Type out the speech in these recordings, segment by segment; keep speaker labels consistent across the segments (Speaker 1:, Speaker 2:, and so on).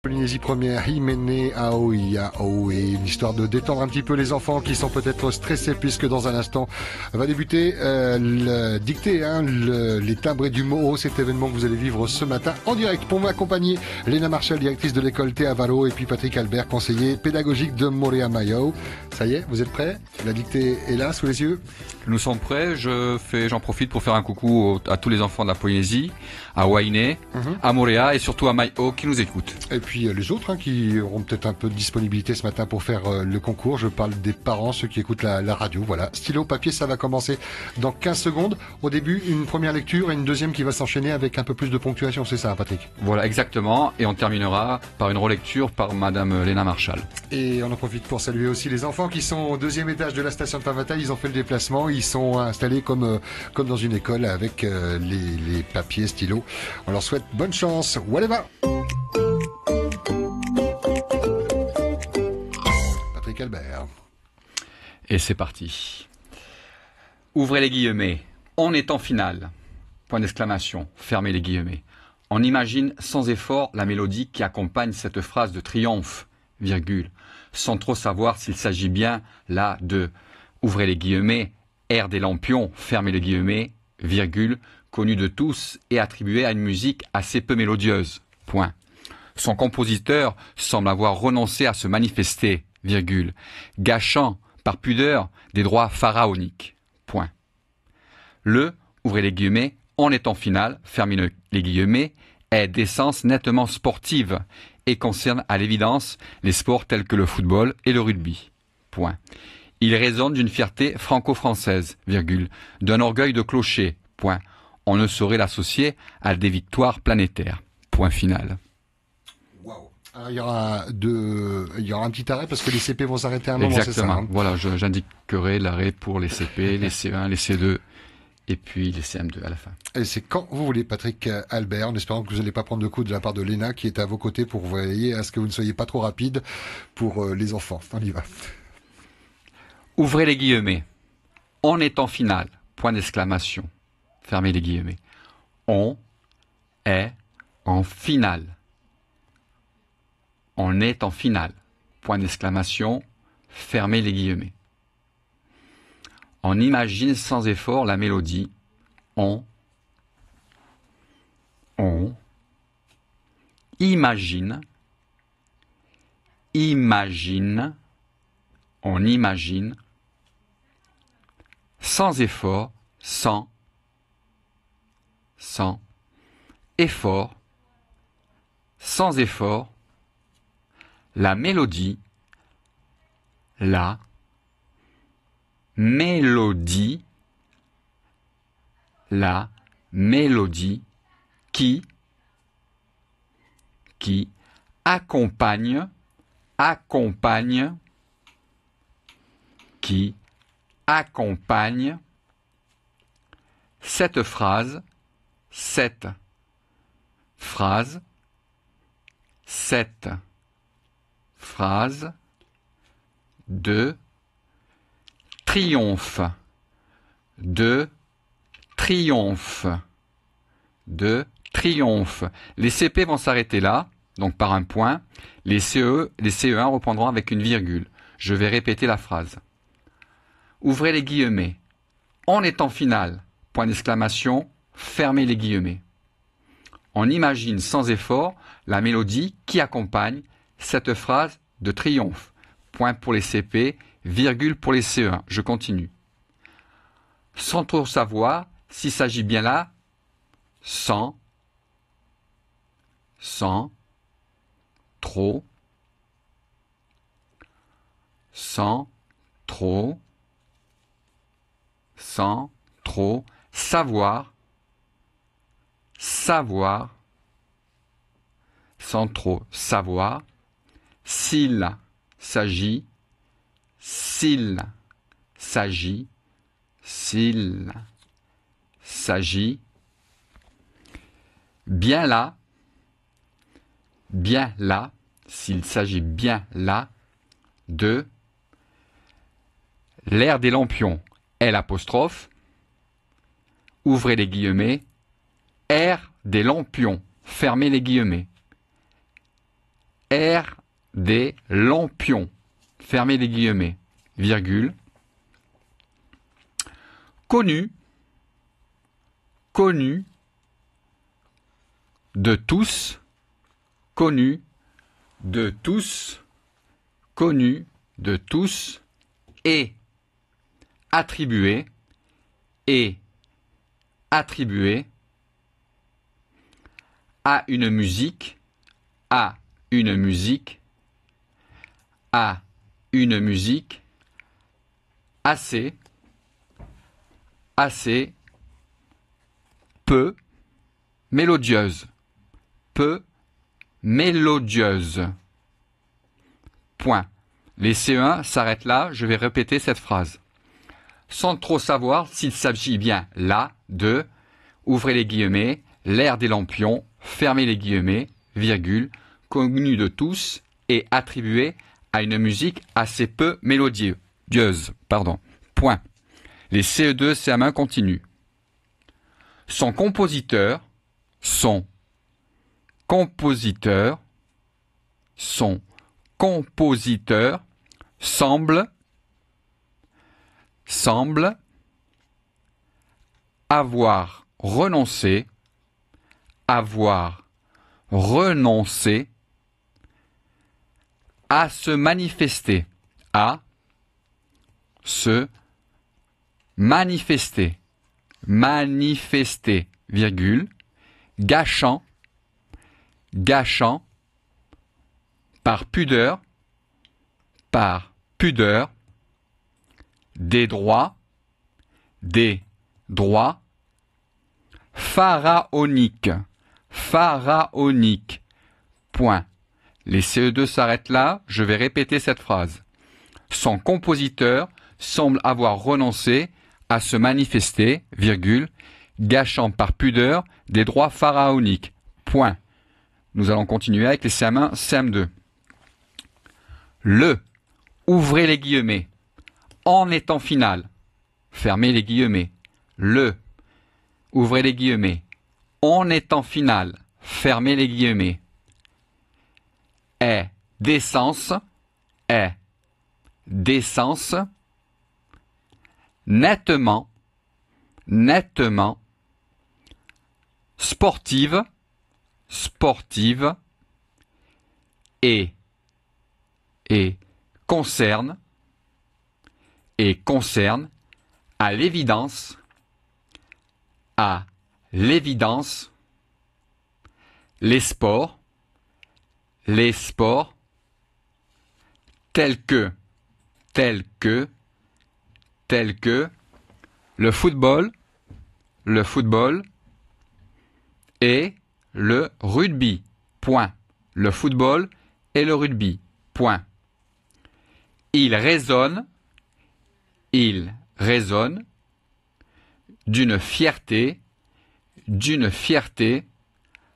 Speaker 1: Polynésie première, Himene Aoia Aoe, une histoire de détendre un petit peu les enfants qui sont peut-être stressés puisque dans un instant va débuter le dictée, les timbrés du mot, cet événement que vous allez vivre ce matin en direct. Pour m'accompagner, Léna Marchal, directrice de l'école Te Avaro, et puis Patrick Albert, conseiller pédagogique de Morea Mayo. Ça y est, vous êtes prêts? La dictée est là, sous les yeux?
Speaker 2: Nous sommes prêts. J'en profite pour faire un coucou à tous les enfants de la Polynésie, à Wainé, à Morea et surtout à Mayo qui nous écoutent.
Speaker 1: Et puis les autres qui auront peut-être un peu de disponibilité ce matin pour faire le concours. Je parle des parents, ceux qui écoutent la radio. Voilà, stylo, papier, ça va commencer dans 15 secondes. Au début, une première lecture et une deuxième qui va s'enchaîner avec un peu plus de ponctuation, c'est ça, Patrick?
Speaker 2: Voilà, exactement. Et on terminera par une relecture par Madame Léna Marchal.
Speaker 1: Et on en profite pour saluer aussi les enfants qui sont au deuxième étage de la station de Pavata. Ils ont fait le déplacement, ils sont installés comme dans une école avec les papiers, stylos. On leur souhaite bonne chance. Whatever. Patrick Albert.
Speaker 2: Et c'est parti. Ouvrez les guillemets. On est en finale. Point d'exclamation. Fermez les guillemets. On imagine sans effort la mélodie qui accompagne cette phrase de triomphe, virgule, sans trop savoir s'il s'agit bien là de ouvrez les guillemets, air des lampions, fermez les guillemets, virgule, connu de tous et attribué à une musique assez peu mélodieuse. Point. Son compositeur semble avoir renoncé à se manifester, virgule, gâchant par pudeur des droits pharaoniques. Point. Le, ouvrez les guillemets, on est en finale, fermez les guillemets, est d'essence nettement sportive et concerne à l'évidence les sports tels que le football et le rugby. Point. Il résonne d'une fierté franco-française, virgule, d'un orgueil de clocher. Point. On ne saurait l'associer à des victoires planétaires. Point final.
Speaker 1: Wow. Alors, il y aura un petit arrêt parce que les CP vont s'arrêter un moment.
Speaker 2: Exactement.
Speaker 1: C'est ça,
Speaker 2: Voilà, j'indiquerai l'arrêt pour les CP, les C1, les C2 et puis les CM2 à la fin.
Speaker 1: Et c'est quand vous voulez, Patrick Albert, en espérant que vous n'allez pas prendre de coups de la part de Léna qui est à vos côtés pour veiller à ce que vous ne soyez pas trop rapide pour les enfants. On y va.
Speaker 2: Ouvrez les guillemets. On est en finale. Point d'exclamation. Fermez les guillemets. On est en finale. On est en finale. Point d'exclamation. Fermez les guillemets. On imagine sans effort la mélodie. On imagine. On imagine. Sans effort, sans effort, sans effort, la mélodie qui accompagne cette phrase de triomphe, Les CP vont s'arrêter là, donc par un point. Les CE1 reprendront avec une virgule. Je vais répéter la phrase. Ouvrez les guillemets. On est en finale. Point d'exclamation. Fermez les guillemets. On imagine sans effort la mélodie qui accompagne cette phrase de triomphe. Point pour les CP, virgule pour les CE1. Je continue. Sans trop savoir s'il s'agit bien là, sans trop savoir, sans trop savoir, s'il s'agit bien là, s'il s'agit bien là, de l'air des lampions, L', ouvrez les guillemets, air des lampions, fermez les guillemets. air des lampions, fermez les guillemets, virgule, connu de tous, connu de tous, connu de tous, et attribué à une musique, assez peu mélodieuse, Point. Les CE1 s'arrêtent là, je vais répéter cette phrase. Sans trop savoir s'il s'agit bien là de, ouvrez les guillemets, l'air des lampions, fermez les guillemets, virgule, connu de tous et attribué à une musique assez peu mélodieuse. Point. Les CE2, CM1 continuent. Son compositeur semble avoir renoncé à se manifester, virgule, gâchant par pudeur des droits pharaoniques. Point. Les CE2 s'arrêtent là, je vais répéter cette phrase. Son compositeur semble avoir renoncé à se manifester, virgule, gâchant par pudeur des droits pharaoniques. Point. Nous allons continuer avec les CM1, CM2. Le, ouvrez les guillemets, en étant final, fermez les guillemets. Le, ouvrez les guillemets, en étant final, fermez les guillemets. Est d'essence, nettement, sportive, et concerne à l'évidence les sports tels que le football et le rugby. Point. Le football et le rugby. Point. Il résonne d'une fierté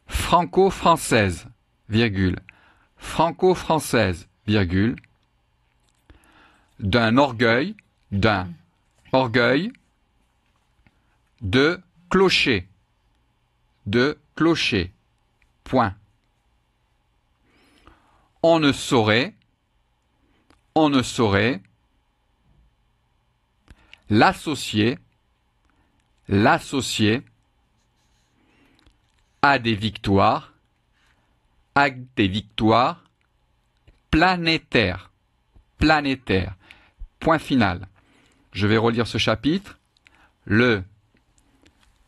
Speaker 2: franco-française, virgule, d'un orgueil de clocher, point. On ne saurait l'associer à des victoires planétaires. Point final. Je vais relire ce chapitre. Le,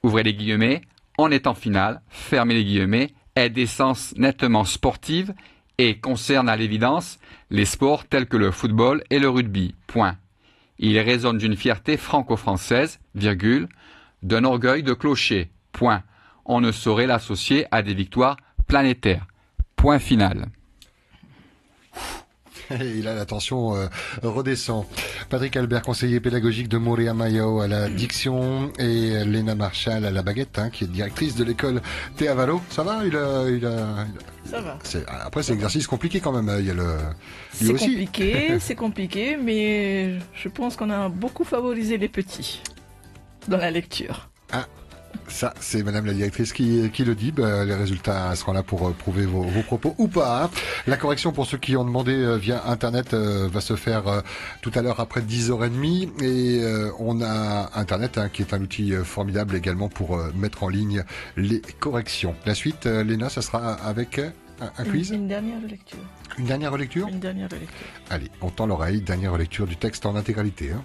Speaker 2: ouvrez les guillemets, en étant final, fermez les guillemets, est d'essence nettement sportive et concerne à l'évidence les sports tels que le football et le rugby. Point. Il résonne d'une fierté franco-française, virgule, d'un orgueil de clocher. Point. On ne saurait l'associer à des victoires planétaires. Point final.
Speaker 1: Et là, la tension redescend. Patrick Albert, conseiller pédagogique de Moria Mayo à la diction, et Léna Marchal à la baguette, qui est directrice de l'école Théavalo. Ça va,
Speaker 3: Ça va.
Speaker 1: Après, c'est un exercice compliqué quand même. Il y a
Speaker 3: c'est compliqué, mais je pense qu'on a beaucoup favorisé les petits dans la lecture.
Speaker 1: Ah. Ça, c'est Madame la directrice qui le dit. Les résultats seront là pour prouver vos propos ou pas. Hein. La correction pour ceux qui ont demandé via Internet va se faire tout à l'heure après 10h30. Et on a Internet qui est un outil formidable également pour mettre en ligne les corrections. La suite, Léna, ça sera avec un quiz.
Speaker 3: Une dernière lecture.
Speaker 1: Une dernière relecture.
Speaker 3: Une dernière lecture.
Speaker 1: Allez, on tend l'oreille. Dernière relecture du texte en intégralité. Hein.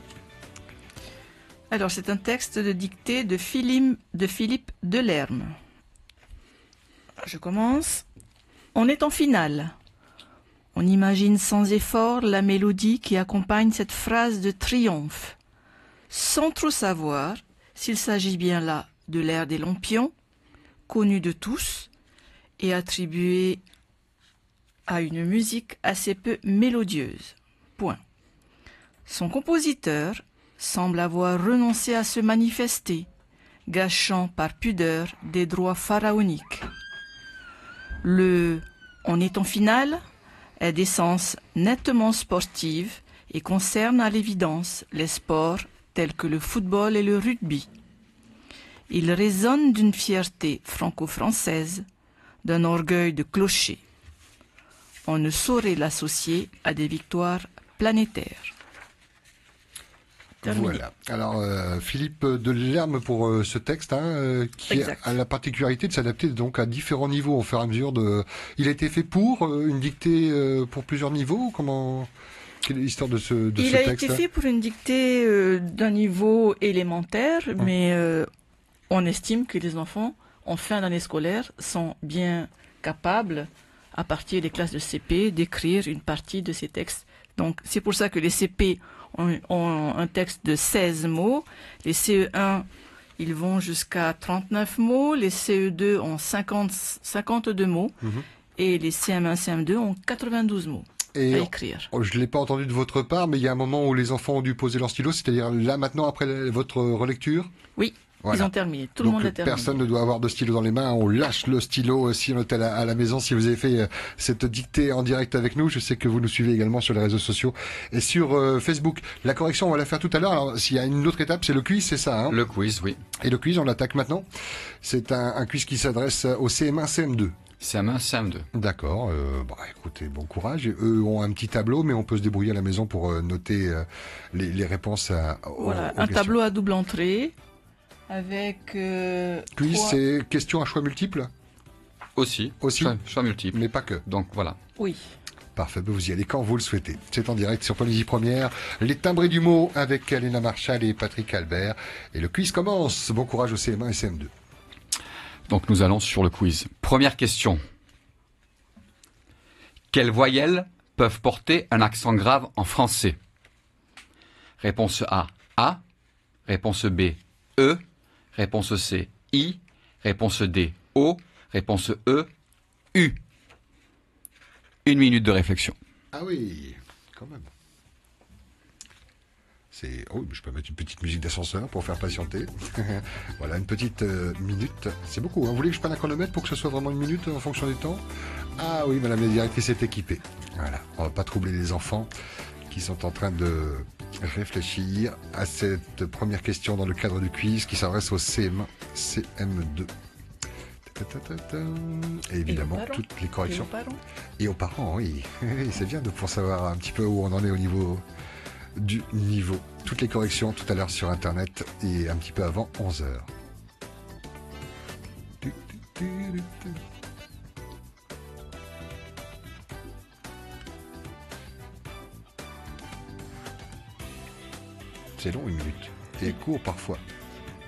Speaker 3: Alors, c'est un texte de dictée de Philippe Delerme. Je commence. On est en finale. On imagine sans effort la mélodie qui accompagne cette phrase de triomphe, sans trop savoir s'il s'agit bien là de l'air des Lampions, connu de tous, et attribué à une musique assez peu mélodieuse. Point. Son compositeur semble avoir renoncé à se manifester, gâchant par pudeur des droits pharaoniques. Le « on est en finale » est d'essence nettement sportive et concerne à l'évidence les sports tels que le football et le rugby. Il résonne d'une fierté franco-française, d'un orgueil de clocher. On ne saurait l'associer à des victoires planétaires. Terminé.
Speaker 1: Voilà. Alors, Philippe Delerme pour ce texte, qui a la particularité de s'adapter donc à différents niveaux au fur et à mesure de. Il a été fait pour une dictée pour plusieurs niveaux. Comment? Quelle est l'histoire de ce texte?
Speaker 3: Il a été fait pour une dictée d'un niveau élémentaire, mais on estime que les enfants en fin d'année scolaire sont bien capables, à partir des classes de CP, d'écrire une partie de ces textes. Donc, c'est pour ça que les CP ont un texte de 16 mots. Les CE1, ils vont jusqu'à 39 mots. Les CE2 ont 52 mots. Et les CM1, CM2 ont 92 mots à écrire.
Speaker 1: Je ne l'ai pas entendu de votre part, mais il y a un moment où les enfants ont dû poser leur stylo, c'est-à-dire là, maintenant, après votre relecture?
Speaker 3: Oui. Voilà. Ils ont terminé, tout le monde a terminé.
Speaker 1: Personne ne doit avoir de stylo dans les mains, on lâche le stylo si on est à la maison. Si vous avez fait cette dictée en direct avec nous, je sais que vous nous suivez également sur les réseaux sociaux et sur Facebook. La correction, on va la faire tout à l'heure. Alors, s'il y a une autre étape, c'est le quiz, c'est ça, hein?
Speaker 2: Le quiz, oui.
Speaker 1: Et le quiz, on l'attaque maintenant. C'est un quiz qui s'adresse au CM1, CM2.
Speaker 2: CM1, CM2.
Speaker 1: D'accord. Écoutez, bon courage. Eux ont un petit tableau, mais on peut se débrouiller à la maison pour noter les réponses aux
Speaker 3: un tableau à double entrée. Avec
Speaker 1: quiz, c'est question à choix multiples?
Speaker 2: Aussi. Choix multiples.
Speaker 1: Mais pas que.
Speaker 2: Donc voilà.
Speaker 3: Oui.
Speaker 1: Parfait, vous y allez quand vous le souhaitez. C'est en direct sur Polynésie Première. Les timbrés du mot avec Léna Marchal et Patrick Albert. Et le quiz commence. Bon courage au CM1 et CM2.
Speaker 2: Donc nous allons sur le quiz. Première question. Quelles voyelles peuvent porter un accent grave en français? Réponse A, A. Réponse B, E. Réponse C, I. Réponse D, O. Réponse E, U. 1 minute de réflexion.
Speaker 1: Ah oui, quand même. Je peux mettre une petite musique d'ascenseur pour faire patienter. Voilà, une petite minute. C'est beaucoup. Vous voulez que je prenne un chronomètre pour que ce soit vraiment 1 minute en fonction du temps? Ah oui, madame la directrice est équipée. Voilà, on va pas troubler les enfants qui sont en train de réfléchir à cette première question dans le cadre du quiz qui s'adresse au CM1, CM2. Et évidemment, toutes les corrections. Et aux parents, oui. C'est bien de pouvoir savoir un petit peu où on en est au niveau du niveau. Toutes les corrections tout à l'heure sur Internet et un petit peu avant 11h. C'est long 1 minute. Et court parfois.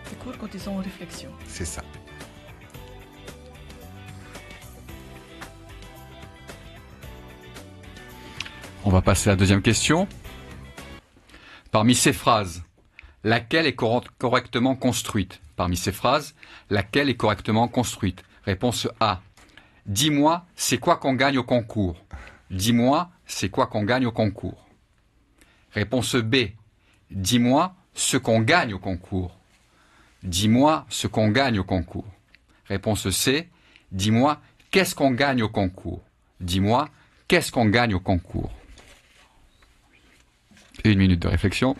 Speaker 3: C'est court quand ils sont en réflexion.
Speaker 1: C'est ça.
Speaker 2: On va passer à la deuxième question. Parmi ces phrases, laquelle est correctement construite? Parmi ces phrases, laquelle est correctement construite? Réponse A. Dis-moi, c'est quoi qu'on gagne au concours? Dis-moi, c'est quoi qu'on gagne au concours? Réponse B. Dis-moi ce qu'on gagne au concours. Dis-moi ce qu'on gagne au concours. Réponse C. Dis-moi qu'est-ce qu'on gagne au concours. Dis-moi qu'est-ce qu'on gagne au concours. 1 minute de réflexion.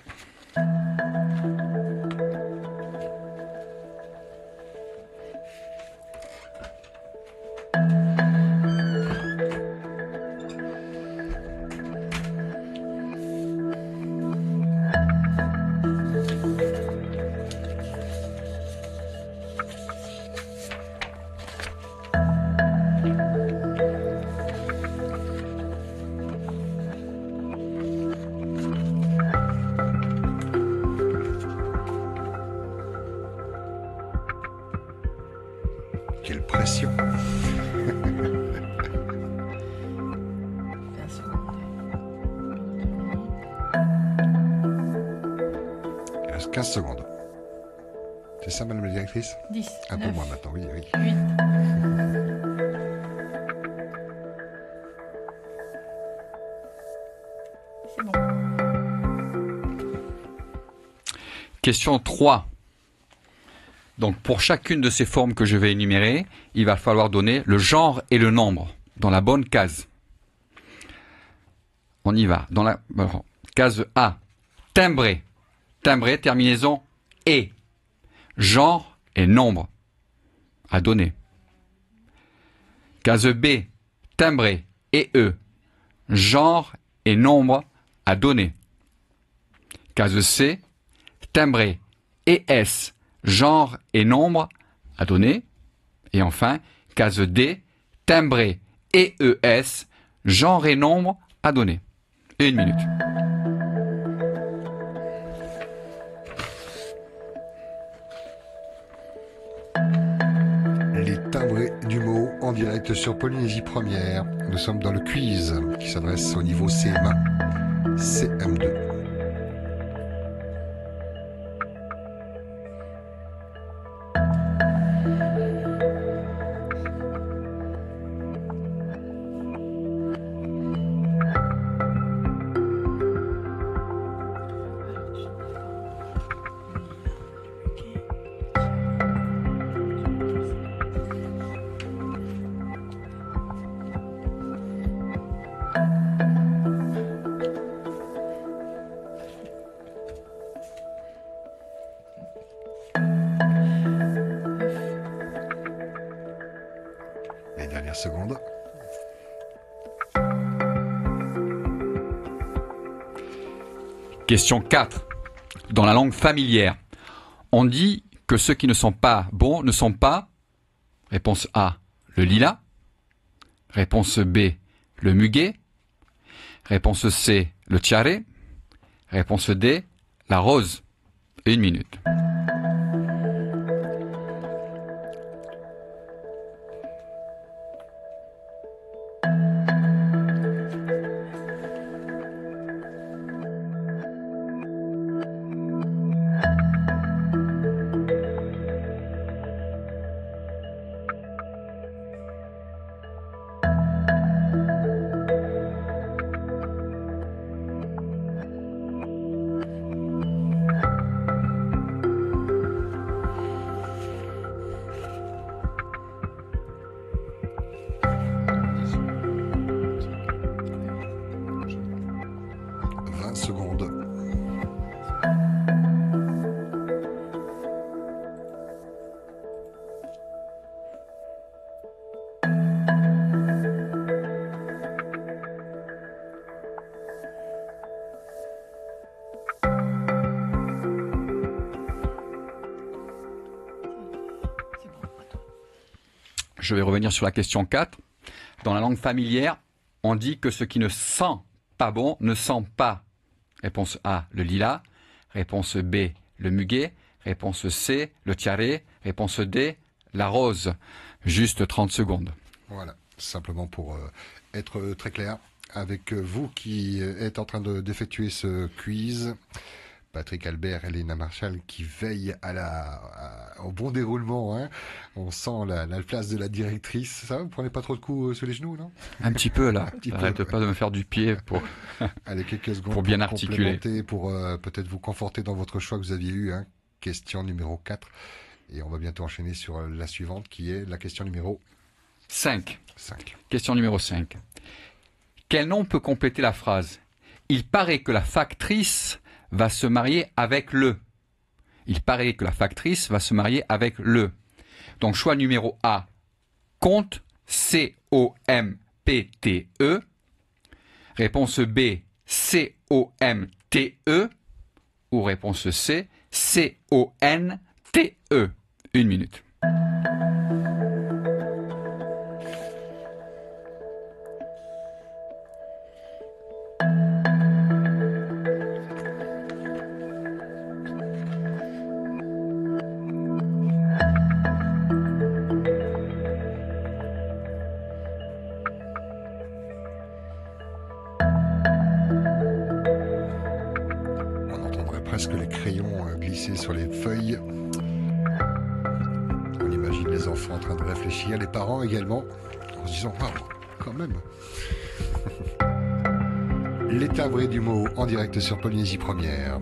Speaker 1: 15 secondes. C'est ça, madame la directrice?
Speaker 3: 10,
Speaker 1: Un peu
Speaker 3: 9,
Speaker 1: moins maintenant, oui, oui.
Speaker 3: 8. C'est bon.
Speaker 2: Question 3. Donc pour chacune de ces formes que je vais énumérer, il va falloir donner le genre et le nombre dans la bonne case. On y va. Dans la case A, timbré. Timbré, terminaison et. Genre et nombre à donner. Case B, timbré et E. Genre et nombre à donner. Case C, timbré et S. Genre et nombre à donner. Et enfin, case D, timbré et ES. Genre et nombre à donner. 1 minute.
Speaker 1: Les timbrés du mot en direct sur Polynésie Première. Nous sommes dans le quiz qui s'adresse au niveau CM1, CM2. Les dernières secondes.
Speaker 2: Question 4. Dans la langue familière, on dit que ceux qui ne sont pas bons ne sont pas. Réponse A, le lilas. Réponse B, le muguet. Réponse C, le tiare. Réponse D, la rose. 1 minute.
Speaker 1: Secondes.
Speaker 2: Je vais revenir sur la question 4. Dans la langue familière, on dit que ce qui ne sent pas bon ne sent pas. Réponse A, le lilas. Réponse B, le muguet. Réponse C, le tiare. Réponse D, la rose. Juste 30 secondes.
Speaker 1: Voilà, simplement pour être très clair avec vous qui êtes en train d'effectuer ce quiz. Patrick Albert et Léna Marchal qui veillent au bon déroulement. Hein. On sent la place de la directrice. Ça va, vous prenez pas trop de coups sur les genoux, non?
Speaker 2: Un petit peu là. Arrête
Speaker 1: peu.
Speaker 2: pas de me faire du pied pour,
Speaker 1: Allez, quelques secondes
Speaker 2: pour bien articuler.
Speaker 1: Pour peut-être vous conforter dans votre choix que vous aviez eu. Hein. Question numéro 4. Et on va bientôt enchaîner sur la suivante qui est la question numéro
Speaker 2: 5.
Speaker 1: 5.
Speaker 2: Question numéro 5. Quel nom peut compléter la phrase? Il paraît que la factrice va se marier avec le. Il paraît que la factrice va se marier avec le. Donc choix numéro A, Comte, C-O-M-P-T-E. Réponse B, C-O-M-T-E. Ou réponse C, C-O-N-T-E. 1 minute.
Speaker 1: masque les crayons glissés sur les feuilles. On imagine les enfants en train de réfléchir, les parents également, en se disant « Waouh, quand même !» Les timbrés du mot en direct sur Polynésie Première.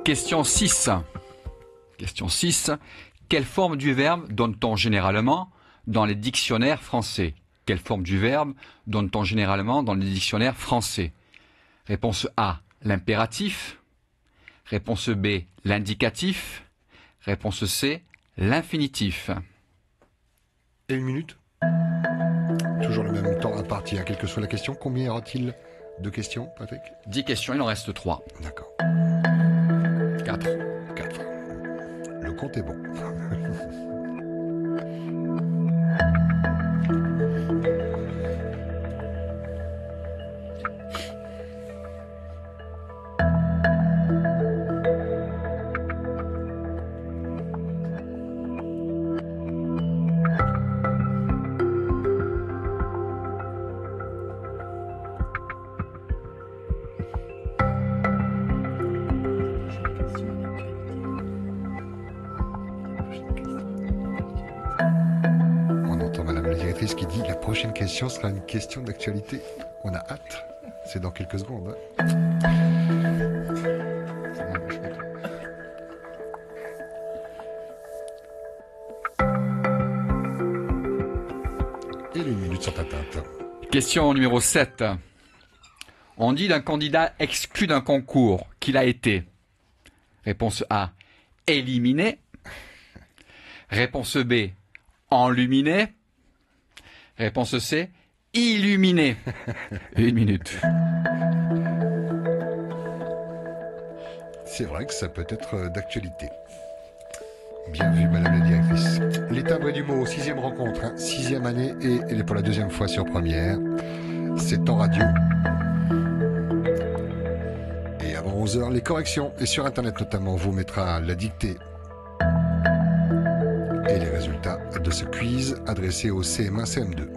Speaker 2: Question 6. Question 6. Quelle forme du verbe donne-t-on généralement dans les dictionnaires français? Quelle forme du verbe donne-t-on généralement dans les dictionnaires français? Réponse A, l'impératif. Réponse B, l'indicatif. Réponse C, l'infinitif.
Speaker 1: Et 1 minute. Toujours le même temps imparti, quelle que soit la question. Combien y aura-t-il de questions, Patrick?
Speaker 2: 10 questions, il en reste 3.
Speaker 1: D'accord.
Speaker 2: 4.
Speaker 1: 4. Le compte est bon. Qui dit la prochaine question sera une question d'actualité. On a hâte. C'est dans quelques secondes. Et les minutes sont atteintes.
Speaker 2: Question numéro 7. On dit d'un candidat exclu d'un concours qu'il a été. Réponse A, éliminé. Réponse B, enluminé. Réponse C, illuminé. 1 minute.
Speaker 1: C'est vrai que ça peut être d'actualité. Bien vu, madame la directrice. Les timbrés du mot, 6e rencontre, 6e année, et elle est pour la 2e fois sur Première. C'est en radio. Et avant 11h, les corrections. Et sur Internet notamment, on vous mettra la dictée et les résultats de ce quiz adressé au CM1, CM2.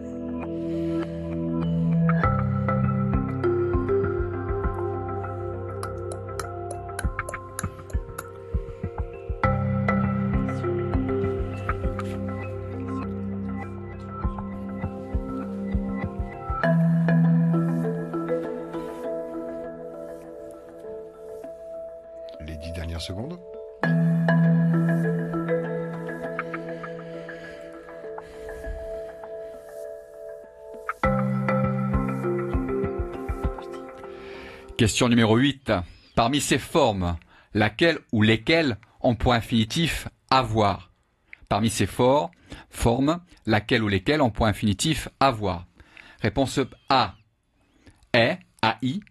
Speaker 1: Les 10 dernières secondes.
Speaker 2: Question numéro 8. Parmi ces formes, laquelle ou lesquelles ont pour infinitif avoir? Parmi ces formes, laquelle ou lesquelles ont pour infinitif avoir? Réponse A, est, AI.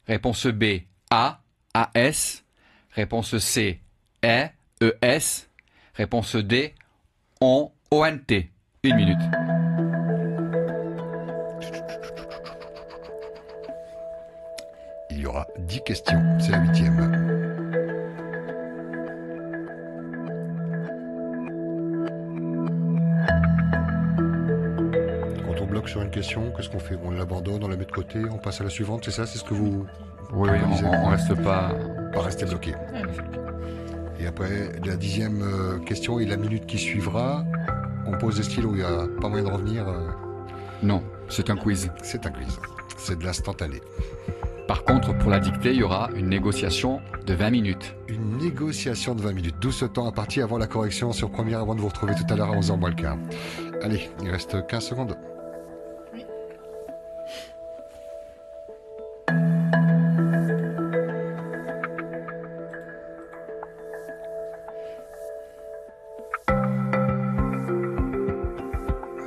Speaker 2: Réponse B, a, AS. Réponse C, est, ES. Réponse D, ONT. 1 minute.
Speaker 1: Il y aura 10 questions, c'est la 8e. Quand on bloque sur une question, qu'est-ce qu'on fait? On l'abandonne, on la met de côté, on passe à la suivante, c'est ça? C'est ce que vous...
Speaker 2: Oui, on reste pas...
Speaker 1: Pas rester bloqué. Et après, la 10e question et la minute qui suivra, on pose des stylos, il n'y a pas moyen de revenir.
Speaker 2: Non, c'est un quiz.
Speaker 1: C'est un quiz. C'est de l'instantané.
Speaker 2: Par contre, pour la dictée, il y aura une négociation de 20 minutes.
Speaker 1: Une négociation de 20 minutes. D'où ce temps imparti avant la correction sur Première, avant de vous retrouver tout à l'heure à 11h moins le quart. Allez, il reste 15 secondes.
Speaker 3: Oui.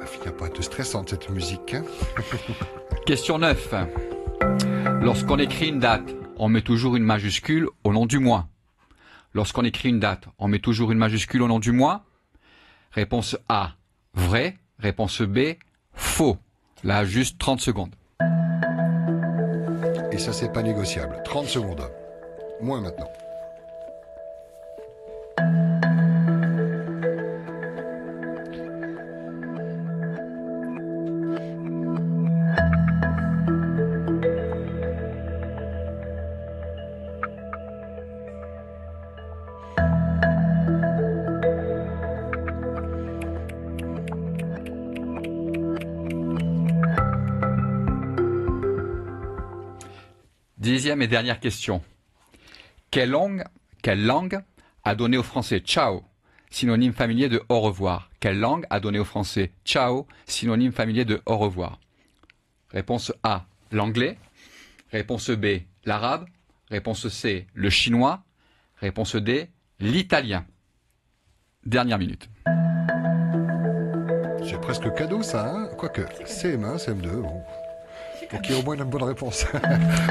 Speaker 1: Elle finit par être stressante cette musique.
Speaker 2: Question 9. Lorsqu'on écrit une date, on met toujours une majuscule au nom du mois. Lorsqu'on écrit une date, on met toujours une majuscule au nom du mois. Réponse A, vrai. Réponse B, faux. Là, juste 30 secondes.
Speaker 1: Et ça, c'est pas négociable. 30 secondes. Moins maintenant.
Speaker 2: Dixième et dernière question. Quelle langue a donné au français ciao, synonyme familier de au revoir? Quelle langue a donné au français ciao, synonyme familier de au revoir? Réponse A, l'anglais. Réponse B, l'arabe. Réponse C, le chinois. Réponse D, l'italien. Dernière minute.
Speaker 1: C'est presque cadeau ça, hein. Quoique, CM1, CM2, bon. Donc il y a au moins une bonne réponse.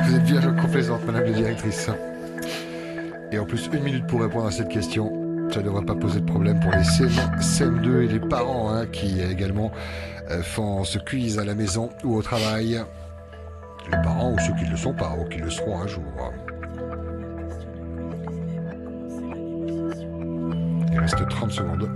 Speaker 1: Vous êtes bien complaisante, madame la directrice. Et en plus, 1 minute pour répondre à cette question. Ça ne devrait pas poser de problème pour les CM1, CM2 et les parents hein, qui également font ce quiz à la maison ou au travail. Les parents ou ceux qui ne le sont pas, ou qui le seront un jour. Il reste 30 secondes.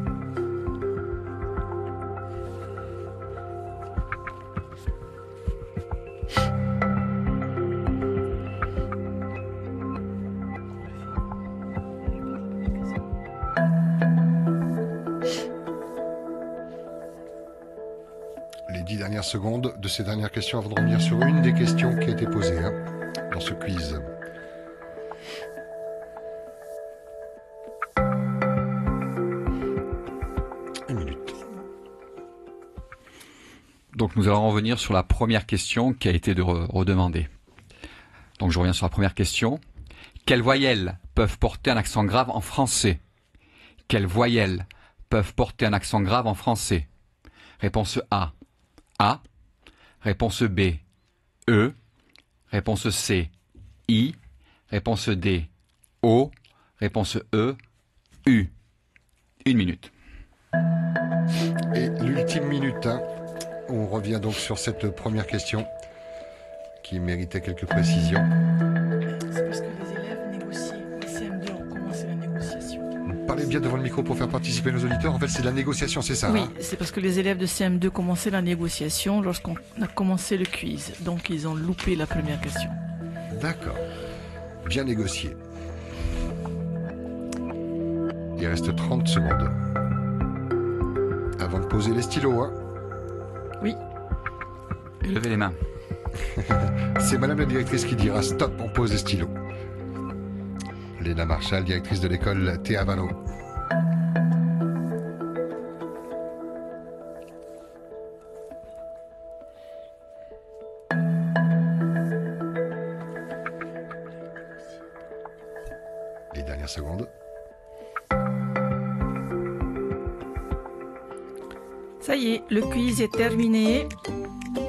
Speaker 1: Les 10 dernières secondes de ces dernières questions avant de revenir sur une des questions qui a été posée hein, dans ce quiz. Une minute.
Speaker 2: Donc nous allons revenir sur la première question qui a été redemandée. Donc je reviens sur la première question. Quelles voyelles peuvent porter un accent grave en français? Quelles voyelles peuvent porter un accent grave en français? Réponse A. A. Réponse B. E. Réponse C. I. Réponse D. O. Réponse E. U. 1 minute.
Speaker 1: Et l'ultime minute, hein, on revient donc sur cette première question qui méritait quelques précisions.
Speaker 3: C'est parce que les élèves négocient. Les CM2 ont commencé la négociation.
Speaker 1: Parlez bien devant le micro pour faire participer nos auditeurs. En fait, c'est de la négociation, c'est ça
Speaker 3: Oui,
Speaker 1: hein
Speaker 3: c'est parce que les élèves de CM2 commençaient la négociation lorsqu'on a commencé le quiz. Donc ils ont loupé la première question.
Speaker 1: D'accord. Bien négocié. Il reste 30 secondes. Avant de poser les stylos, hein.
Speaker 3: Oui.
Speaker 2: Levez les mains.
Speaker 1: C'est madame la directrice qui dira stop, on pose les stylos. Léna Marchal, directrice de l'école Théa Vano. Les dernières secondes.
Speaker 3: Ça y est, le quiz est terminé.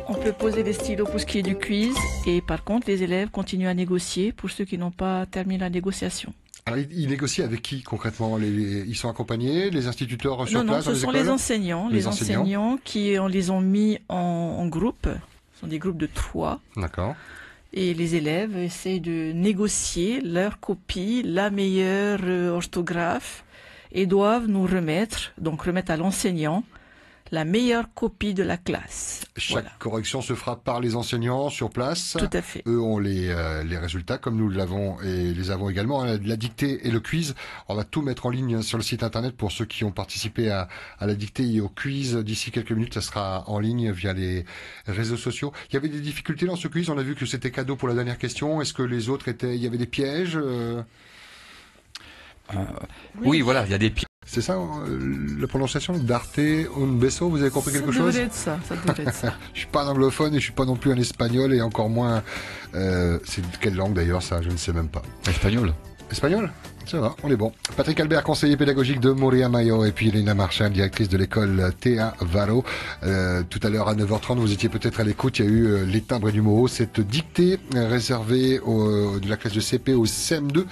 Speaker 3: On peut poser des stylos pour ce qui est du quiz. Et par contre, les élèves continuent à négocier pour ceux qui n'ont pas terminé la négociation.
Speaker 1: Alors, ils négocient avec qui concrètement? Ils sont accompagnés, les instituteurs sur
Speaker 3: Non,
Speaker 1: place
Speaker 3: ce
Speaker 1: dans les
Speaker 3: sont
Speaker 1: écoles
Speaker 3: les enseignants. Les enseignants qui les ont mis en groupe. Ce sont des groupes de 3.
Speaker 1: D'accord.
Speaker 3: Et les élèves essayent de négocier leur copie, la meilleure orthographe, et doivent nous remettre à l'enseignant, la meilleure copie de la classe.
Speaker 1: Chaque correction se fera par les enseignants sur place.
Speaker 3: Tout à fait.
Speaker 1: Eux ont les résultats comme nous l'avons et les avons également. La dictée et le quiz, on va tout mettre en ligne sur le site internet pour ceux qui ont participé à la dictée et au quiz. D'ici quelques minutes, ça sera en ligne via les réseaux sociaux. Il y avait des difficultés dans ce quiz. On a vu que c'était cadeau pour la dernière question. Est-ce que les autres il y avait des pièges
Speaker 2: Oui, voilà, il y a des pièges.
Speaker 1: C'est ça, la prononciation d'Arte un beso, vous avez compris quelque chose?
Speaker 3: Ça devrait être ça.
Speaker 1: Je suis pas un anglophone et je suis pas non plus un espagnol et encore moins... c'est de quelle langue d'ailleurs ça? Je ne sais même pas.
Speaker 2: Espagnol.
Speaker 1: Espagnol? Ça va, on est bon. Patrick Albert, conseiller pédagogique de Moria Mayo, et puis Elena Marchal, directrice de l'école Théa Varro. Tout à l'heure à 9h30, vous étiez peut-être à l'écoute, il y a eu les timbres du mot, cette dictée réservée de la classe de CP au CM2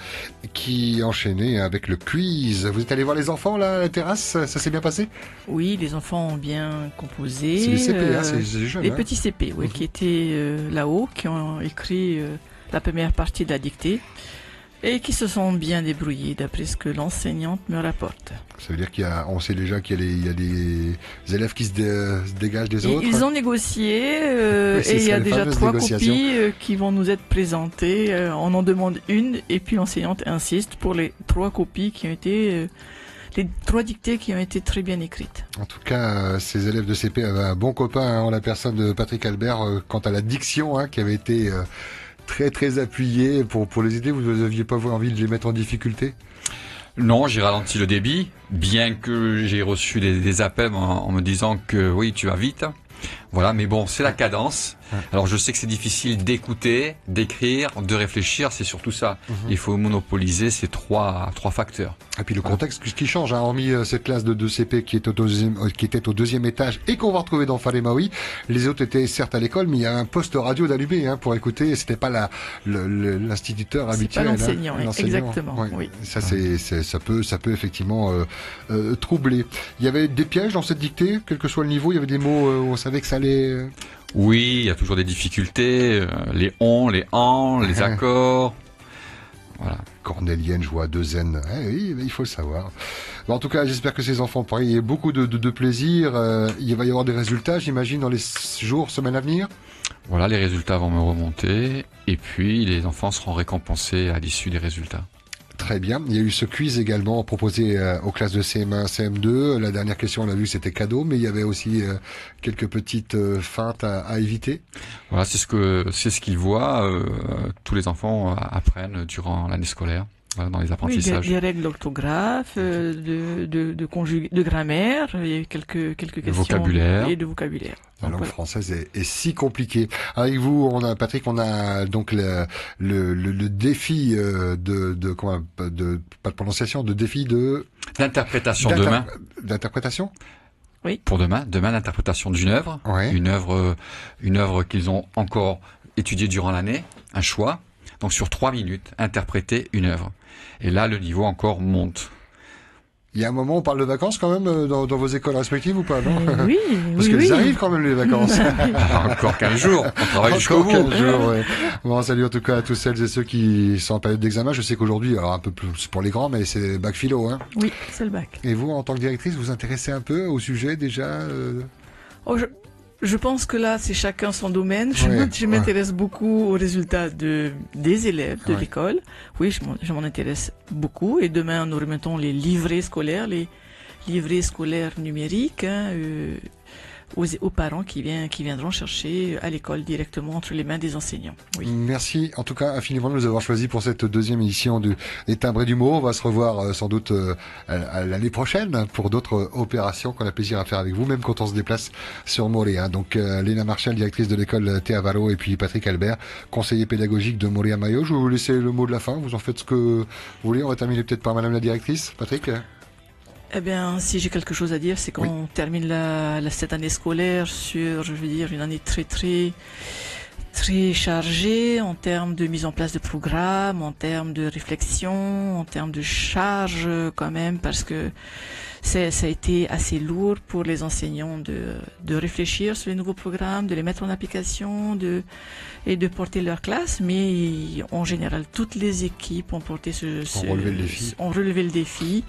Speaker 1: qui enchaînait avec le quiz. Vous êtes allé voir les enfants là, à la terrasse, ça s'est bien passé?
Speaker 3: Oui, les enfants ont bien composé.
Speaker 1: C'est les CP, c'est jeune.
Speaker 3: Les petits CP, oui, qui étaient là-haut, qui ont écrit la première partie de la dictée. Et qui se sont bien débrouillés, d'après ce que l'enseignante me rapporte.
Speaker 1: Ça veut dire on sait déjà qu'il y a des élèves qui se dégagent des autres.
Speaker 3: Ils ont négocié, et il y a déjà 3 copies qui vont nous être présentées. On en demande une, et puis l'enseignante insiste pour les 3 copies qui ont été... les 3 dictées qui ont été très bien écrites.
Speaker 1: En tout cas, ces élèves de CP avaient un bon copain en la personne de Patrick Albert quant à la diction qui avait été... très très appuyé pour les aider. Vous n'aviez pas envie de les mettre en difficulté?
Speaker 2: Non, j'ai ralenti le débit, bien que j'ai reçu des appels en me disant que oui, tu vas vite. Voilà, mais bon, c'est la cadence. Alors je sais que c'est difficile d'écouter, d'écrire, de réfléchir, c'est surtout ça. Il faut monopoliser ces trois facteurs.
Speaker 1: Et puis le contexte qui change, hormis cette classe de 2 CP qui était au deuxième étage et qu'on va retrouver dans Falemaoui, les autres étaient certes à l'école, mais il y a un poste radio d'allumé pour écouter. C'était pas l'instituteur habituel.
Speaker 3: Pas l'enseignant, exactement.
Speaker 1: Ouais.
Speaker 3: Oui.
Speaker 1: Ça peut effectivement troubler. Il y avait des pièges dans cette dictée, quel que soit le niveau. Il y avait des mots où on savait que ça allait.
Speaker 2: Oui, il y a toujours des difficultés, les on, les en, les accords. Voilà.
Speaker 1: Cornélienne joue à 2 N. Oui, mais il faut le savoir. Bon, en tout cas, j'espère que ces enfants aient beaucoup de plaisir. Il va y avoir des résultats, j'imagine, dans les jours, semaines à venir.
Speaker 2: Voilà, les résultats vont me remonter. Et puis, les enfants seront récompensés à l'issue des résultats.
Speaker 1: Très bien. Il y a eu ce quiz également proposé aux classes de CM1, CM2. La dernière question, on l'a vu, c'était cadeau, mais il y avait aussi quelques petites feintes à éviter.
Speaker 2: Voilà, c'est ce qu'ils voient. Tous les enfants apprennent durant l'année scolaire. Voilà, dans les apprentissages.
Speaker 3: Oui, des règles d'orthographe, de grammaire, il y a quelques questions
Speaker 2: vocabulaire.
Speaker 3: Et de vocabulaire.
Speaker 1: La langue française est si compliquée. Avec vous, Patrick, on a donc le défi pas de prononciation, de défi
Speaker 2: d'interprétation demain.
Speaker 1: D'interprétation.
Speaker 2: Oui. Pour demain, l'interprétation d'une œuvre, une œuvre qu'ils ont encore étudiée durant l'année, un choix. Donc sur 3 minutes, interpréter une œuvre. Et là, le niveau encore monte.
Speaker 1: Il y a un moment où on parle de vacances quand même dans vos écoles respectives ou pas, non?
Speaker 3: Oui.
Speaker 1: Parce qu'elles arrivent quand même les vacances.
Speaker 2: Encore 15 jours. On travaille jusqu'au bout.
Speaker 1: 15 jours, ouais. Bon, salut en tout cas à tous celles et ceux qui sont en période d'examen. Je sais qu'aujourd'hui, alors un peu plus pour les grands, mais c'est bac philo, hein.
Speaker 3: Oui, c'est le bac.
Speaker 1: Et vous, en tant que directrice, vous vous intéressez un peu au sujet déjà
Speaker 3: Je pense que là, c'est chacun son domaine. Je m'intéresse beaucoup aux résultats des élèves de l'école. Oui, je m'en intéresse beaucoup. Et demain, nous remettons les livrets scolaires numériques aux parents qui viendront chercher à l'école directement entre les mains des enseignants. Oui.
Speaker 1: Merci en tout cas infiniment de nous avoir choisis pour cette 2e édition des Timbres du mot. On va se revoir sans doute à l'année prochaine pour d'autres opérations qu'on a plaisir à faire avec vous, même quand on se déplace sur Moria. Donc Elena Marchal, directrice de l'école Théa Varro, et puis Patrick Albert, conseiller pédagogique de Moria Mayo. Je vais vous laisser le mot de la fin. Vous en faites ce que vous voulez. On va terminer peut-être par Madame la directrice. Patrick.
Speaker 3: Eh bien, si j'ai quelque chose à dire, c'est qu'on termine cette année scolaire sur, je veux dire, une année très, très, très chargée en termes de mise en place de programmes, en termes de réflexion, en termes de charge quand même, parce que ça a été assez lourd pour les enseignants de réfléchir sur les nouveaux programmes, de les mettre en application, et de porter leur classe, mais en général, toutes les équipes ont porté ont relevé le défi.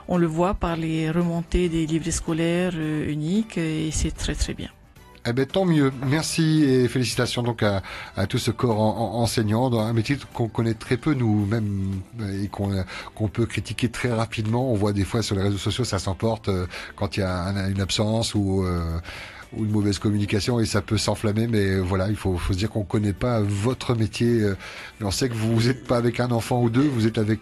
Speaker 3: On le voit par les remontées des livrets scolaires uniques, et c'est très très bien.
Speaker 1: Eh ben, tant mieux. Merci et félicitations donc à tout ce corps enseignant dans un métier qu'on connaît très peu nous-mêmes et qu'on peut critiquer très rapidement. On voit des fois sur les réseaux sociaux, ça s'emporte quand il y a une absence ou une mauvaise communication et ça peut s'enflammer, mais voilà, il faut se dire qu'on connaît pas votre métier. On sait que vous n'êtes pas avec un enfant ou deux, vous êtes avec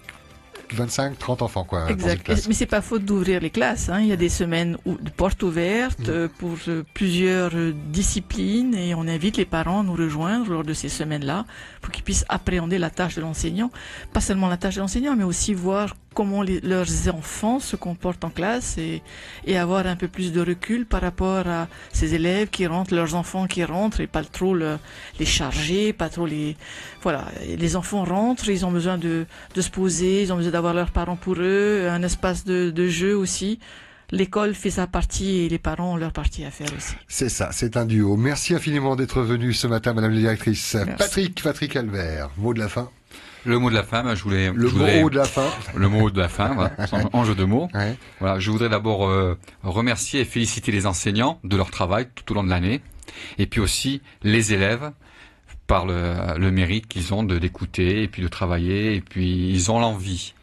Speaker 1: 25, 30 enfants, quoi. Dans une
Speaker 3: Exact.
Speaker 1: classe.
Speaker 3: Mais c'est pas faute d'ouvrir les classes. Hein. Il y a des semaines de portes ouvertes pour plusieurs disciplines et on invite les parents à nous rejoindre lors de ces semaines-là pour qu'ils puissent appréhender la tâche de l'enseignant. Pas seulement la tâche de l'enseignant, mais aussi voir comment leurs enfants se comportent en classe et avoir un peu plus de recul par rapport à ces élèves qui rentrent, leurs enfants qui rentrent et pas trop les charger, pas trop les... Voilà, les enfants rentrent, ils ont besoin de se poser, ils ont besoin d'avoir leurs parents pour eux, un espace de jeu aussi. L'école fait sa partie et les parents ont leur partie à faire aussi.
Speaker 1: C'est ça, c'est un duo. Merci infiniment d'être venu ce matin, Madame la directrice.
Speaker 3: Merci.
Speaker 1: Patrick Albert, mot de la fin.
Speaker 2: Le mot de la fin, je voulais...
Speaker 1: Le mot de la fin.
Speaker 2: Le mot de la fin, voilà, en jeu de mots.
Speaker 1: Ouais.
Speaker 2: Voilà, je voudrais d'abord remercier et féliciter les enseignants de leur travail tout au long de l'année. Et puis aussi les élèves par le mérite qu'ils ont d'écouter et puis de travailler. Et puis ils ont l'envie,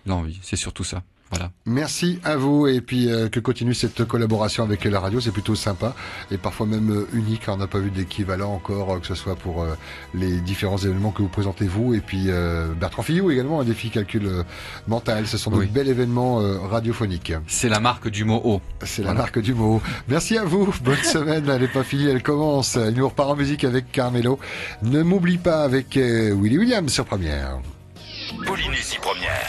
Speaker 2: c'est surtout ça. Voilà.
Speaker 1: Merci à vous et puis que continue cette collaboration avec la radio, c'est plutôt sympa et parfois même unique, on n'a pas vu d'équivalent encore, que ce soit pour les différents événements que vous présentez vous et puis Bertrand Fillou également, un défi calcul mental, ce sont de bels événements radiophoniques.
Speaker 2: C'est la marque du mot haut.
Speaker 1: C'est la marque du mot. Merci à vous, bonne semaine, elle n'est pas finie, elle commence, il nous repart en musique avec Carmelo, ne m'oublie pas avec Willy Williams sur Première.
Speaker 4: Polynésie Première.